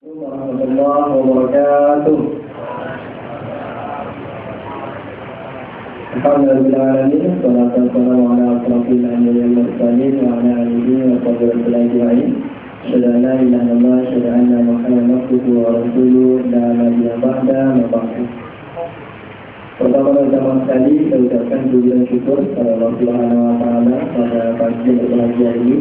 Warahmatullahi wabarakatuh. Alhamdulillahirrahmanirrahim. Wassalatu wassalamu ala asyrafil anbiya'i wal mursalin wa ala alihi wa sahbihi ajma'in. Asyhadu an la ilaha illallah wa asyhadu anna Muhammadan abduhu wa rasuluh la nabiyya ba'da ma ba'du. Pertama sekali saya ucapkan puji dan syukur kepada Allah Subhanahu wa taala pada pagi yang berbahagia ini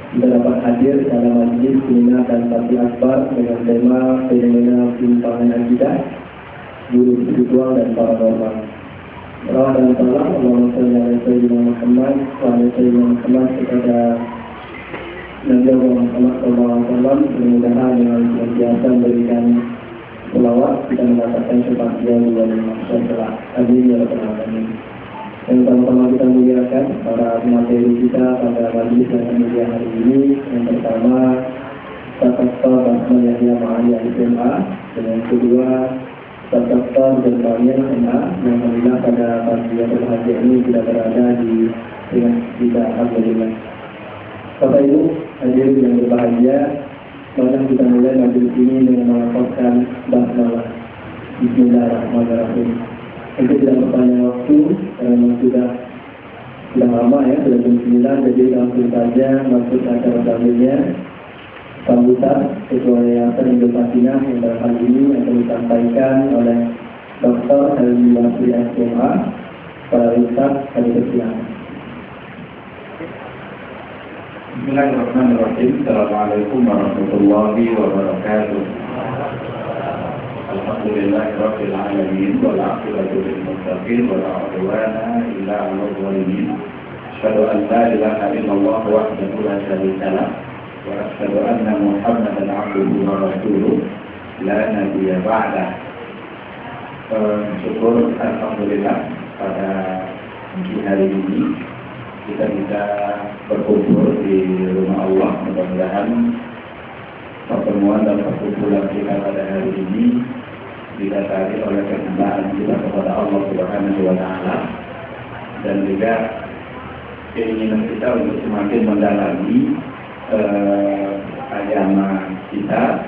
kita dapat hadir dalam majlis seminar dan taklim akbar dengan tema fenomena penyimpangan akidah, guru spiritual dan paranormal. Rawat dan salam Allahumma shalli ala sayyidina Muhammad wa ala sayyidina Muhammad kepada Nabi Muhammad SAW. Mudah-mudahan dengan senantiasa memberikan selawat kita mendapatkan kebahagiaan di dalam masyarakat telah hadir ya rabbal alamin. Yang pertama kita muliakan para pemateri kita pada majlis yang mulia hari ini. Yang pertama Dr. Basma Yahya Ma'ali SMA, dan yang kedua Dr. Jermanian SMA, yang alhamdulillah pada pagi yang berbahagia ini tidak berada di tengah kita. Alhamdulillah. Bapak Ibu hadirin yang berbahagia, mari kita mulai majlis ini dengan melafazkan basmalah. Bismillahirrahmanirrahim. Itu tidak berpanjang waktu karena sudah lama ya, sudah jam 9, jadi langsung saja masuk acara selanjutnya. Sambutan Ketua Yayasan Indopatina yang pada kali ini akan disampaikan oleh Dr. Helmi Basri SMA para Ustaz kali kesiang. Bismillahirrahmanirrahim. Assalamualaikum warahmatullahi wabarakatuh. Alhamdulillahirabbil alamin wal 'aqibatu lil muttaqin wa la 'udwana illa 'alal zalimin. Asyhadu an la ilaha illallah wahdahu la syarika lah wa asyhadu anna Muhammadan 'abduhu wa rasuluh la nabiyya ba'dah. Syukur alhamdulillah pada hari ini kita bisa berkumpul di rumah Allah. Mudah-mudahan pertemuan dan perkumpulan kita pada hari ini didasari oleh kecintaan kita kepada Allah Subhanahu wa taala dan juga keinginan kita untuk semakin mendalami agama kita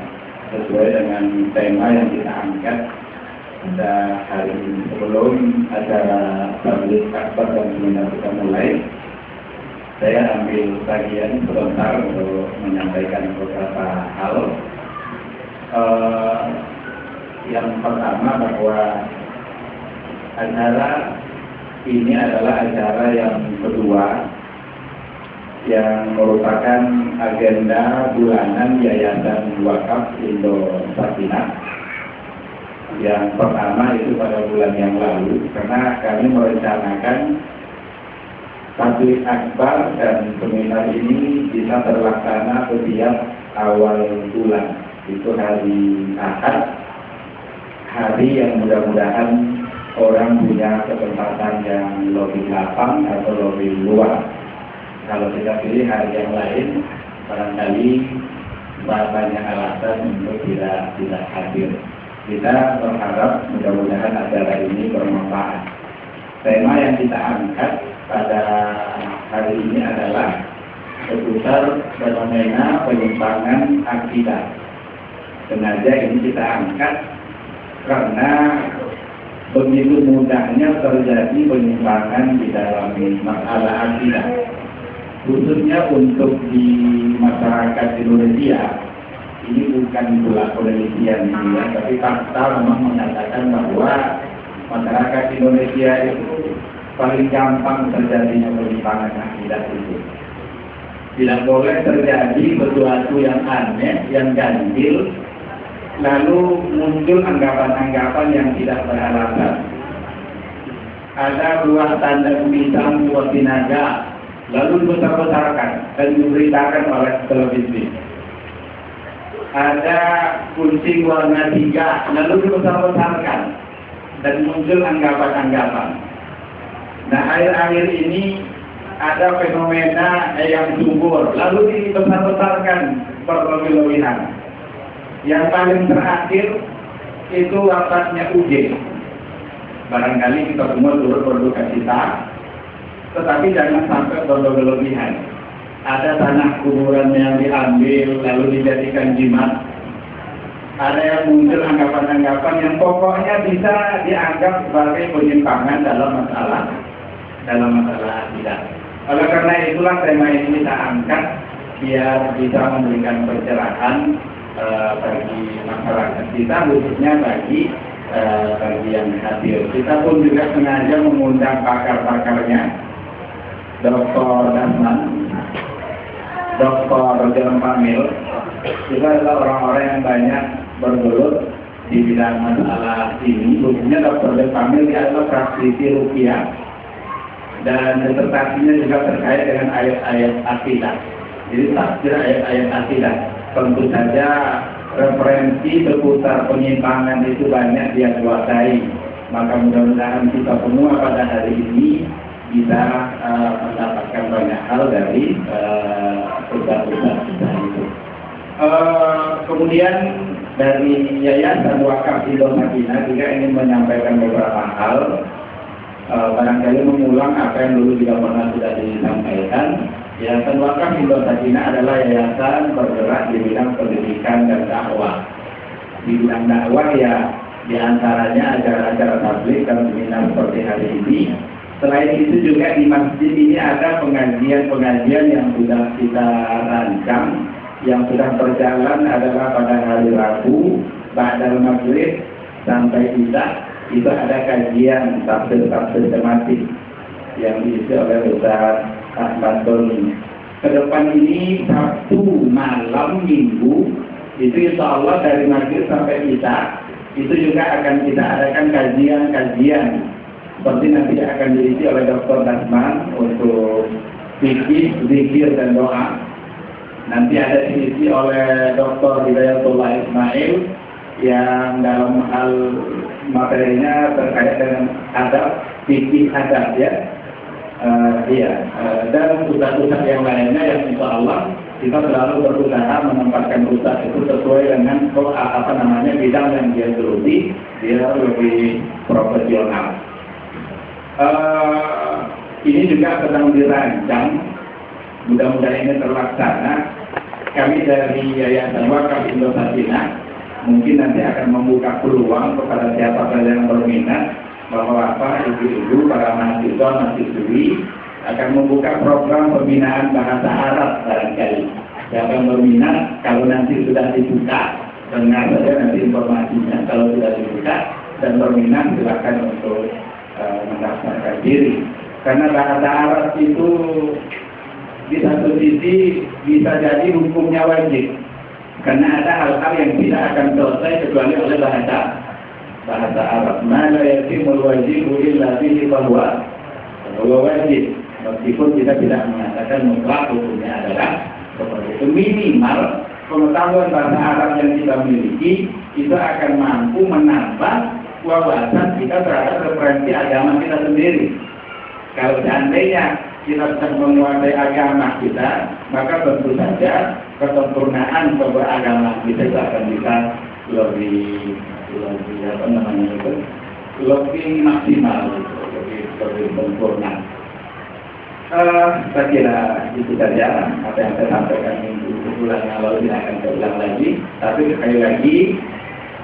sesuai dengan tema yang kita angkat pada hari ini. Sebelum acara tabligh akbar dan seminar kita mulai, saya ambil bagian sebentar untuk menyampaikan beberapa hal. Yang pertama bahwa acara ini adalah acara yang kedua yang merupakan agenda bulanan Yayasan Wakaf Indopatina. Yang pertama itu pada bulan yang lalu, karena kami merencanakan tabligh akbar dan seminar ini bisa terlaksana setiap awal bulan. Itu hari Ahad, hari yang mudah-mudahan orang punya kesempatan yang lebih lapang atau lebih luas. Kalau kita pilih hari yang lain, barangkali banyak alasan untuk tidak hadir. Kita berharap mudah-mudahan acara ini bermanfaat. Tema yang kita angkat pada hari ini adalah seputar fenomena penyimpangan akidah. Sengaja ini kita angkat karena begitu mudahnya terjadi penyimpangan di dalam masalah akidah, khususnya untuk di masyarakat Indonesia. Ini bukan pula penelitian ya, tapi fakta memang menyatakan bahwa masyarakat Indonesia itu paling gampang terjadinya penyimpangan akidah itu. Tidak boleh terjadi sesuatu yang aneh, yang ganjil, lalu muncul anggapan-anggapan yang tidak beralasan. Ada buah tanda bintang, buah sinaga, lalu dibesar-besarkan dan diberitakan oleh televisi. Ada kucing warna 3, lalu dibesar-besarkan dan muncul anggapan-anggapan. Nah, akhir-akhir ini ada fenomena yang subur, lalu dibesar-besarkan berlebih-lebihan. Yang paling terakhir itu wafatnya UJ. Barangkali kita semua turut berduka cita, tetapi jangan sampai berlebihan. Ada tanah kuburan yang diambil lalu dijadikan jimat. ada yang muncul anggapan-anggapan yang pokoknya bisa dianggap sebagai penyimpangan dalam masalah akidah. Oleh karena itulah tema ini kita angkat biar bisa memberikan pencerahan bagi masyarakat kita, khususnya bagi yang hadir. Kita pun juga sengaja mengundang pakar-pakarnya, Dr. Dasman, Dr. John Pamil. Kita adalah orang-orang yang banyak bergelut di bidang masalah ini. Khususnya Dr. John Pamil, dia adalah praktisi ruqyah dan disertasinya juga terkait dengan ayat-ayat akidah. Jadi tafsir ayat-ayat akidah. Tentu saja referensi seputar penyimpangan itu banyak dia kuasai. Maka mudah-mudahan kita semua pada hari ini bisa mendapatkan banyak hal dari ustaz-ustaz kita itu. Kemudian dari Yayasan Wakaf Indosakinah juga ingin menyampaikan beberapa hal. Barangkali mengulang apa yang dulu juga pernah sudah disampaikan. Yayasan Wakaf Indosakinah adalah yayasan bergerak di bidang pendidikan dan dakwah. Di bidang dakwah ya diantaranya acara-acara tabligh dan seminar seperti hari ini. Selain itu juga di masjid ini ada pengajian-pengajian yang sudah kita rancang, yang sudah berjalan adalah pada hari Rabu, ba'dal maghrib sampai Isya. Itu ada kajian tafsir tematik yang diisi oleh Ustaz Ahmad Doni. Kedepan ini Sabtu malam Minggu itu insya Allah dari maghrib sampai Isya itu juga akan kita adakan kajian-kajian seperti nanti akan diisi oleh Dr. Dasman untuk zikir dan doa. Nanti ada diisi oleh Dr. Hidayatullah Ismail yang dalam hal materinya terkait dengan adab, fikih adab ya. Dan ustaz-ustaz yang lainnya yang insya Allah kita selalu berusaha menempatkan ustaz itu sesuai dengan bidang yang dia geluti, dia lebih profesional. Ini juga sedang dirancang, mudah-mudahan ini terlaksana. Kami dari Yayasan Wakaf Indosakinah mungkin nanti akan membuka peluang kepada siapa saja yang berminat, bahwa ibu-ibu, para mahasiswi akan membuka program pembinaan bahasa Arab barangkali. Siapa yang berminat, kalau nanti sudah dibuka, dengar saja nanti informasinya. Kalau sudah dibuka dan berminat, silakan untuk mendaftarkan diri. Karena bahasa Arab itu di satu sisi bisa jadi hukumnya wajib. Karena ada hal-hal yang tidak akan selesai kecuali oleh bahasa Arab. Ma la yatimul wajibu illa bihi fahuwa wajib. Meskipun kita tidak mengatakan mutlak hukumnya adalah seperti itu. Minimal pengetahuan bahasa Arab yang kita miliki itu akan mampu menambah wawasan kita terhadap referensi agama kita sendiri. Kalau seandainya kita sedang menguasai agama kita, maka tentu saja kesempurnaan keberagamaan kita itu akan bisa lebih maksimal, lebih sempurna. Saya kira itu saja apa yang saya sampaikan minggu bulan yang lalu, tidak akan saya ulang lagi. Tapi sekali lagi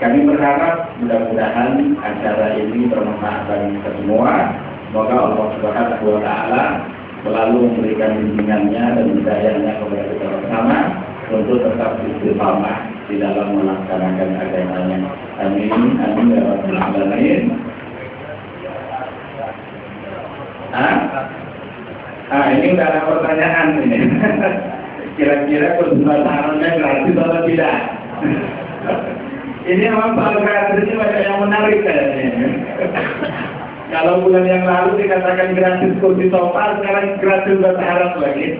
kami berharap mudah-mudahan acara ini bermanfaat bagi kita semua. Semoga Allah Subhanahu wa Ta'ala selalu memberikan bimbingannya dan hidayahnya kepada kita bersama untuk tetap istiqamah di dalam melaksanakan agamanya. Amin, amin ya rabbal alamin. Ini udah ada pertanyaan ini. Kira-kira kebutuhan Arabnya gratis atau tidak? Ini memang soal gratis ini banyak yang menarik kayaknya. Kalau bulan yang lalu dikatakan gratis kursi sofa, sekarang gratis bahasa Arab lagi.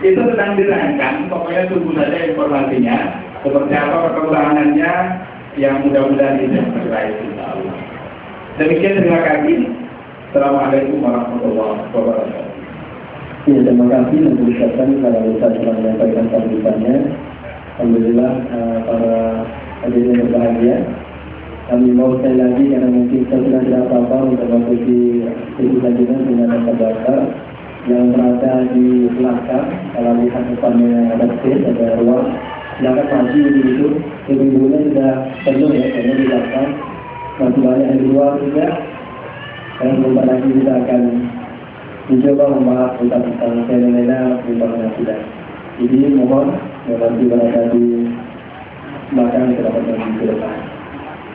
Itu sedang dirancang, pokoknya tunggu saja informasinya. Seperti apa perkembangannya, yang mudah-mudahan ini terbaik insya Allah. Demikian, terima kasih. Assalamualaikum warahmatullahi wabarakatuh. Ya, terima kasih untuk ucapkan kepada Ustaz yang menyampaikan sambutannya. Alhamdulillah, para hadirin yang berbahagia. Kami mau sekali lagi karena mungkin kita sudah tidak apa-apa untuk memasuki sesi kajian dengan terdaftar yang berada di belakang. Kalau lihat depannya ada space, ada ruang, silakan maju begitu. Ibu-ibunya sudah penuh ya, karena di belakang masih banyak di luar juga. Dan sebentar lagi kita akan mencoba membahas tentang fenomena perubahan akidah. Jadi mohon nanti berada di belakang kita dapat maju ke depan.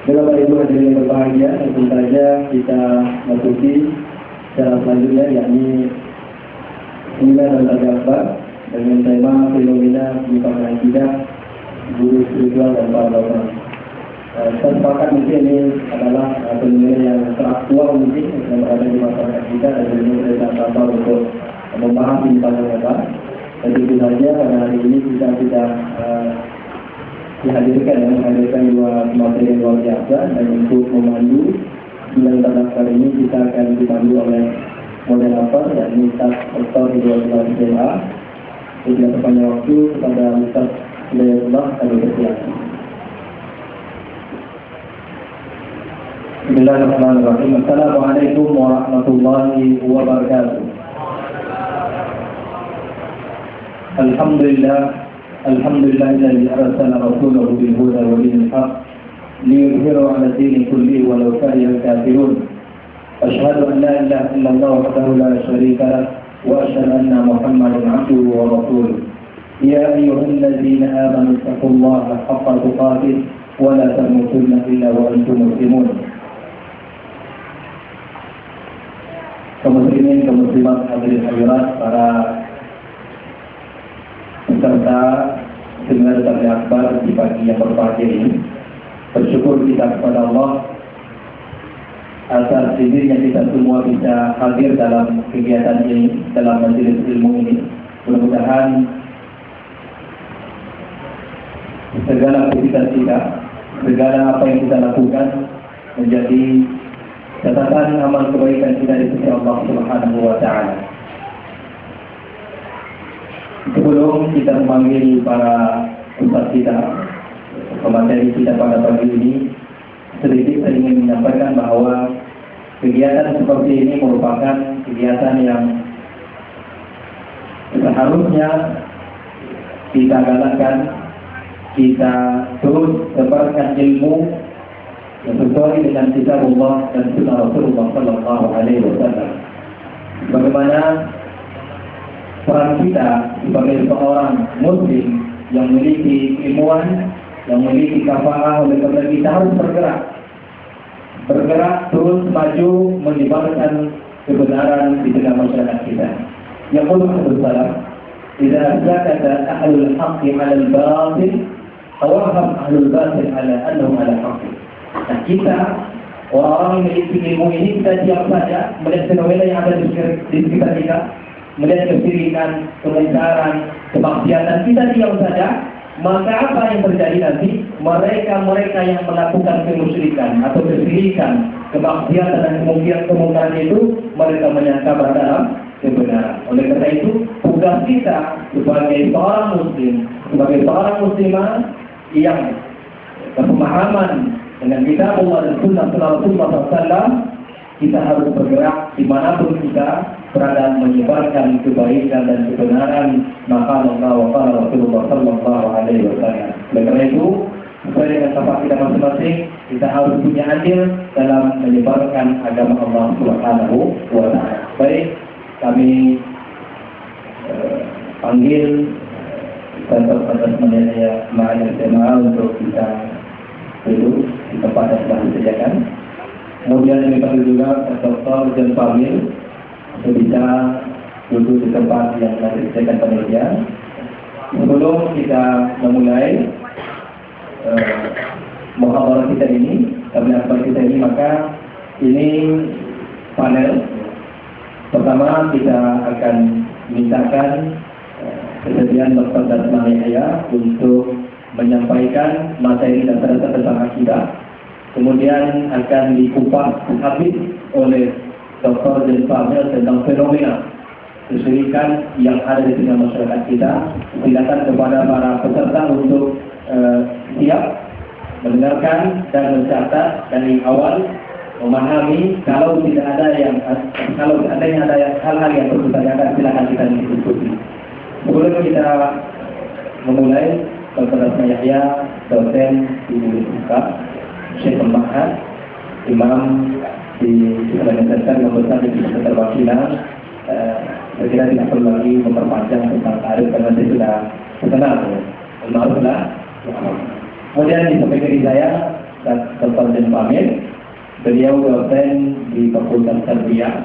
Bapak Ibu hadirin yang berbahagia, tentu saja kita masuki secara selanjutnya, yakni seminar dan tanya akbar dengan tema fenomena perubahan akidah, guru spiritual dan para ulama. Saya sepakat mungkin ini adalah fenomena yang teraktual mungkin yang berada di masyarakat kita dan ini kita contoh untuk membahas tentang apa. Dan tentu saja pada hari ini kita tidak menghadirkan dua materi yang luar biasa, dan untuk memandu bulan terdaftar ini kita akan dipandu oleh moderator yakni Ustaz Dr. Hidayatullah SMA. Tidak terpanjang waktu kepada Ustaz Hidayatullah kami persilakan. Bismillahirrahmanirrahim. Assalamualaikum warahmatullahi wabarakatuh. Alhamdulillahilladzi arsala rasulahu bil huda wa dinil haqq liyudhhirahu 'ala ad-dini kullihi walau kariha al-kafirun. Asyhadu an la ilaha illallah wahdahu la syarika lah wa asyhadu anna Muhammadan 'abduhu wa rasuluh. Ya ayyuhalladzina amanu taqullaha haqqa tuqatih wa la tamutunna illa wa antum muslimun. Kaum muslimin, kaum muslimat, hadirin hadirat, para peserta seminar Tabligh Akbar di pagi yang berbahagia ini, bersyukur kita kepada Allah atas izinnya kita semua bisa hadir dalam kegiatan ini, dalam majelis ilmu ini. Mudah-mudahan segala aktivitas kita, segala apa yang kita lakukan menjadi catatan amal kebaikan kita di sisi Allah Subhanahu wa Ta'ala. Sebelum kita memanggil para ustaz kita, pemateri kita pada pagi ini, sedikit saya ingin menyampaikan bahwa kegiatan seperti ini merupakan kegiatan yang seharusnya kita galakkan, kita terus sebarkan ilmu yang sesuai dengan kitabullah dan sunnah Rasulullah sallallahu alaihi wasallam. Bagaimana peran kita sebagai seorang muslim yang memiliki ilmuwan, yang memiliki kafaah, oleh karena kita harus bergerak terus maju menyebarkan kebenaran di tengah masyarakat kita. Yang Rasulullah sallallahu idza zakata ahlul haqqi 'ala al-batil tawahham ahlul batil 'ala annahum 'ala haqqi. Nah, kita orang-orang yang memiliki ilmu ini, kita diam saja melihat fenomena yang ada di sekitar kita, melihat kesyirikan, kemunkaran, kemaksiatan, kita diam saja. Maka apa yang terjadi nanti? Mereka yang melakukan kemusyrikan atau kesyirikan, kemaksiatan dan kemungkaran itu, mereka menyangka dalam kebenaran. Oleh karena itu, tugas kita sebagai seorang muslim, sebagai seorang muslimah yang berpemahaman dengan kitab Allah dan sunnah Rasulullah SAW, kita harus bergerak dimanapun kita berada menyebarkan kebaikan dan kebenaran. Maka Allah wa qala Rasulullah sallallahu alaihi wasallam. Oleh karena itu, sesuai dengan kapasitas kita masing-masing, kita harus punya andil dalam menyebarkan agama Allah Subhanahu wa Ta'ala. Baik, kami panggil kantor atas menjadi ma'al jemaah untuk kita duduk di tempat yang telah disediakan. Kemudian kami panggil juga Dr. Jan Pamil untuk bisa duduk di tempat yang telah disediakan panitia. Sebelum kita memulai muhadarah kita ini, maka ini panel. Pertama kita akan mintakan kesediaan Dr. Dasman Yahya untuk menyampaikan materi dasar-dasar tentang akidah. Kemudian akan dikupas habis oleh Dr. Jan Pamil tentang fenomena kesyirikan yang ada di tengah masyarakat kita. Silakan kepada para peserta untuk siap mendengarkan dan mencatat dari awal, memahami. Kalau ada hal-hal yang perlu ditanyakan, silakan kita diskusi. Sebelum kita memulai, Dr. Asma Yahya, dosen di UNISA, Syekh Pemahad, Imam di Islamic Center yang besar di keterwakilan. Saya kira tidak perlu lagi memperpanjang tentang tarif karena saya sudah terkenal. Alhamdulillah. Kemudian di samping kiri saya, Dr. Den Pamir, beliau dosen di Fakultas Tarbiyah,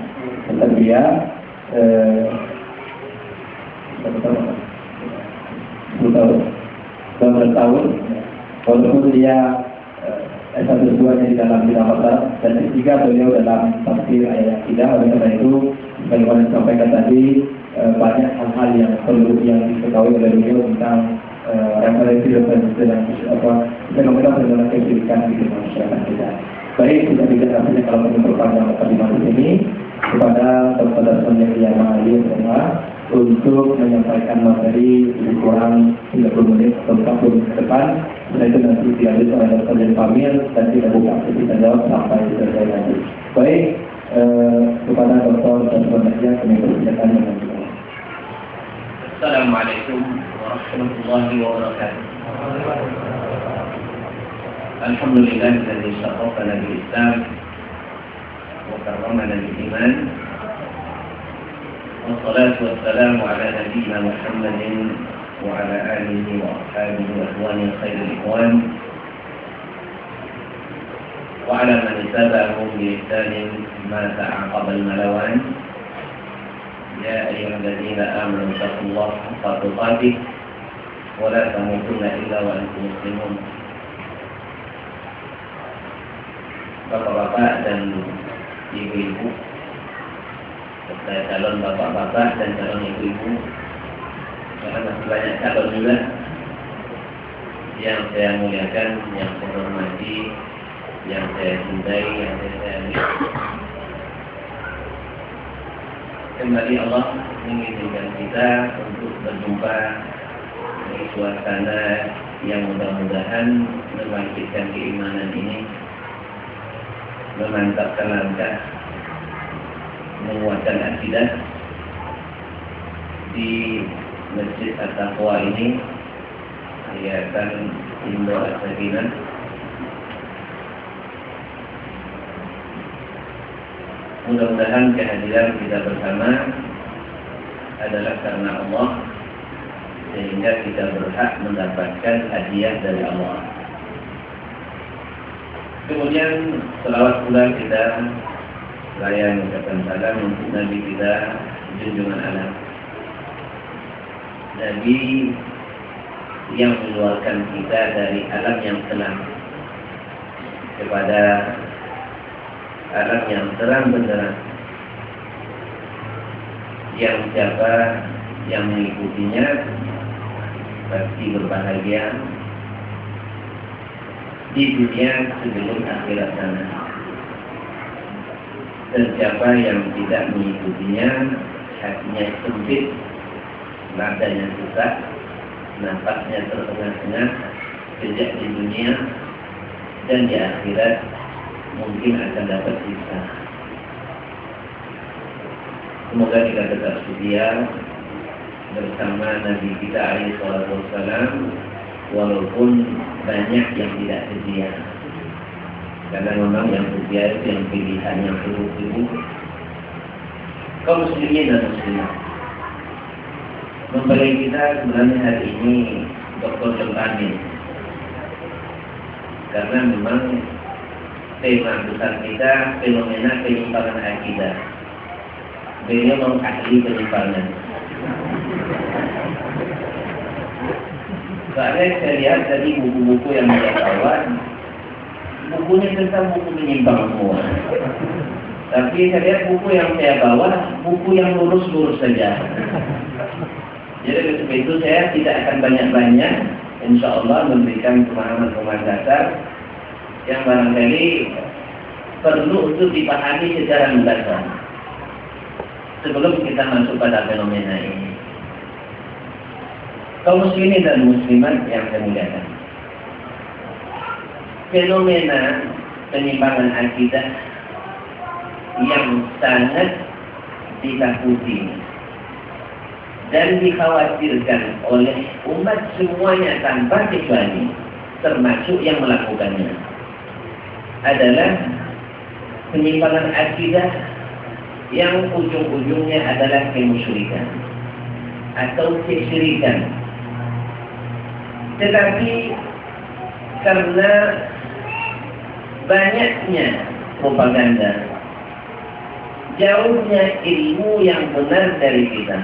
tahun, walaupun dia S1 2-nya di dalam bidang mazhab dan S3 beliau dalam tafsir ayat akidah. Oleh karena itu, bagaimana disampaikan tadi, banyak hal-hal yang perlu yang diketahui oleh beliau tentang referensi dan fenomena kehidupan di masyarakat kita. Baik, kita tidak rasanya kalau memperpanjang kalimat ini kepada Dr. Asma Yahya untuk menyampaikan materi lebih kurang 30 menit atau 40 menit ke depan. Setelah itu nanti dilanjut oleh Dr. Den Pamir dan kita buka sesi tanya jawab sampai selesai nanti. Baik, kepada Dr. Asma Yahya kami persilakan dengan kita. Assalamualaikum warahmatullahi wabarakatuh. Alhamdulillah alladzi syarrafana bil Islam wa karramana bil iman. Wassalatu wassalamu ala nabiyyina Muhammadin wa ala alihi wa ashabihi wa ikhwani khairul ikhwan wa ala man tabi'ahum bi ihsanin ma ta'aqaba al-malawan. Ya ayyuhalladzina amanu taqullaha haqqa tuqatih wa la tamutunna illa wa antum muslimun. Bapak-bapak dan ibu-ibu, serta calon bapak-bapak dan calon ibu-ibu, karena masih banyak calon juga yang saya muliakan, yang saya hormati, yang saya cintai, yang saya sayangi. Kembali Allah mengizinkan kita untuk berjumpa di suasana yang mudah-mudahan membangkitkan keimanan ini, memantapkan langkah, menguatkan akidah di Masjid At-Taqwa ini, Yayasan Indo As-Sakinah. Mudah-mudahan kehadiran kita bersama adalah karena Allah, sehingga kita berhak mendapatkan hadiah dari Allah. Kemudian selawat pula kita layan ucapan salam untuk Nabi kita junjungan alam, Nabi yang mengeluarkan kita dari alam yang gelap kepada alam yang terang benderang, yang siapa yang mengikutinya pasti berbahagia di dunia sebelum akhirat sana. Dan siapa yang tidak mengikutinya, hatinya sempit, nadanya susah, nampaknya terengah-engah sejak di dunia, dan di akhirat mungkin akan dapat siksa. Semoga kita tetap setia bersama Nabi kita alaihi salatu wassalam, walaupun banyak yang tidak setia, karena memang yang setia itu yang pilihan yang buruk-buruk. Kaum muslimin dan muslimat, mempelai kita sebenarnya hari ini Dr. Den Pamir, karena memang tema besar kita fenomena penyimpangan akidah. Beliau mau ahli penyimpangan. Soalnya saya lihat tadi buku-buku yang saya bawa, bukunya tentang buku menyimpang semua. Tapi saya lihat buku yang saya bawa, buku yang lurus-lurus saja. Jadi sebab itu saya tidak akan banyak-banyak, insya Allah memberikan pemahaman-pemahaman dasar yang barangkali perlu untuk dipahami secara mendasar sebelum kita masuk pada fenomena ini. Kaum muslimin dan muslimat yang saya muliakan, fenomena penyimpangan akidah yang sangat ditakuti dan dikhawatirkan oleh umat semuanya tanpa kecuali, termasuk yang melakukannya, adalah penyimpangan akidah yang ujung-ujungnya adalah kemusyrikan atau kesyirikan. Tetapi karena banyaknya propaganda, jauhnya ilmu yang benar dari kita,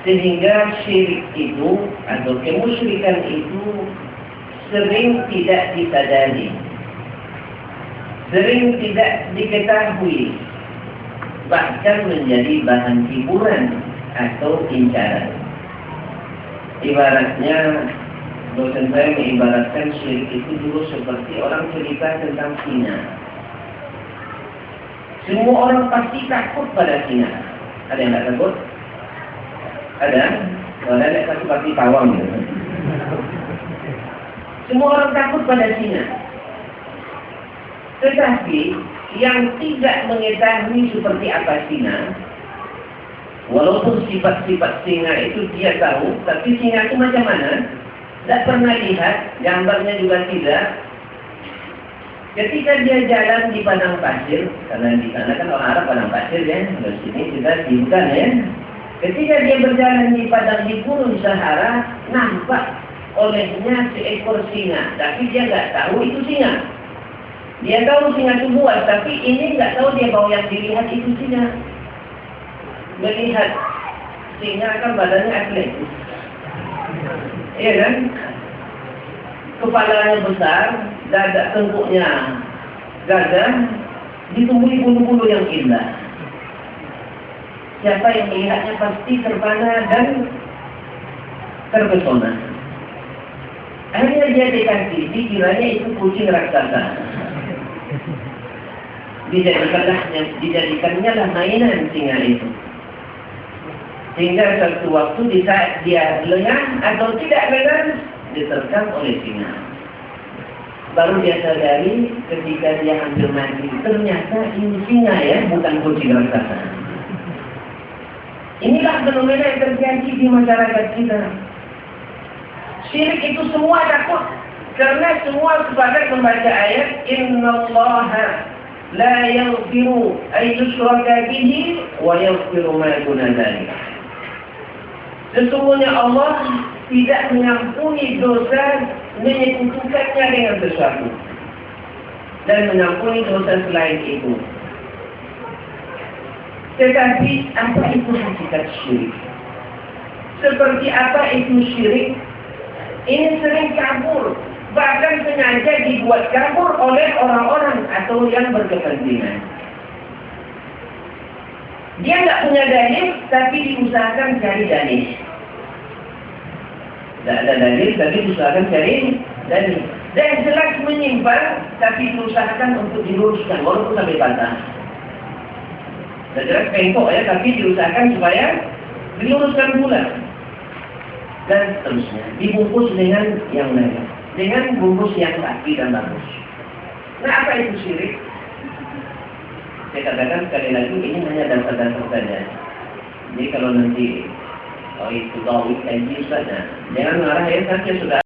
sehingga syirik itu atau kemusyrikan itu sering tidak disadari, sering tidak diketahui, bahkan menjadi bahan hiburan atau incaran. Ibaratnya, dosen saya mengibaratkan syirik itu dulu seperti orang cerita tentang singa. Semua orang pasti takut pada singa. Ada yang tak takut? Ada? Kalau ada yang pasti pawang gitu. Semua orang takut pada singa. Tetapi yang tidak mengetahui seperti apa singa, walaupun sifat-sifat singa itu dia tahu, tapi singa itu macam mana? Tidak pernah lihat, gambarnya juga tidak. Ketika dia jalan di padang pasir, karena di sana kan orang Arab padang pasir ya, di sini kita di hutan ya. Ketika dia berjalan di padang di gurun Sahara, nampak olehnya seekor singa, tapi dia nggak tahu itu singa. Dia tahu singa itu buas, tapi ini nggak tahu dia bahwa yang dilihat itu singa. Melihat singa kan badannya atletis, iya kan? Kepalanya besar, dada tengkuknya gagah, ditumbuhi bulu-bulu yang indah. Siapa yang melihatnya pasti terpana dan terpesona. Akhirnya dia dikasih, dikiranya itu kucing raksasa. Dijadikannya lah mainan singa itu. Hingga suatu waktu di saat dia lengah atau tidak lengah, diterkam oleh singa. Baru dia sadari ketika dia hampir mati, ternyata ini singa ya, bukan kucing raksasa. Inilah fenomena yang terjadi di masyarakat kita. Syirik itu semua takut, karena semua sepakat membaca ayat Innallaha la yaghfiru ay yushraka bihi wa yaghfiru ma duna dzalik. Sesungguhnya Allah tidak mengampuni dosa menyekutukannya dengan sesuatu dan mengampuni dosa selain itu. Tetapi apa itu hakikat syirik? Seperti apa itu syirik? Ini sering kabur, bahkan sengaja dibuat kabur oleh orang-orang atau yang berkepentingan. Dia nggak punya dalil, tapi diusahakan cari dalil. Tidak ada dalil, tapi diusahakan cari dalil. Dan jelas menyimpang, tapi diusahakan untuk diluruskan, walaupun sampai patah. Jelas bengkok ya, tapi diusahakan supaya diluruskan pula. Dan seterusnya, dibungkus dengan yang lain, dengan bungkus yang rapi dan bagus. Nah, apa itu syirik? Saya katakan sekali lagi, ini hanya dasar-dasar saja. Jadi kalau nanti itu tahu kaji saja, jangan marah ya, saja sudah.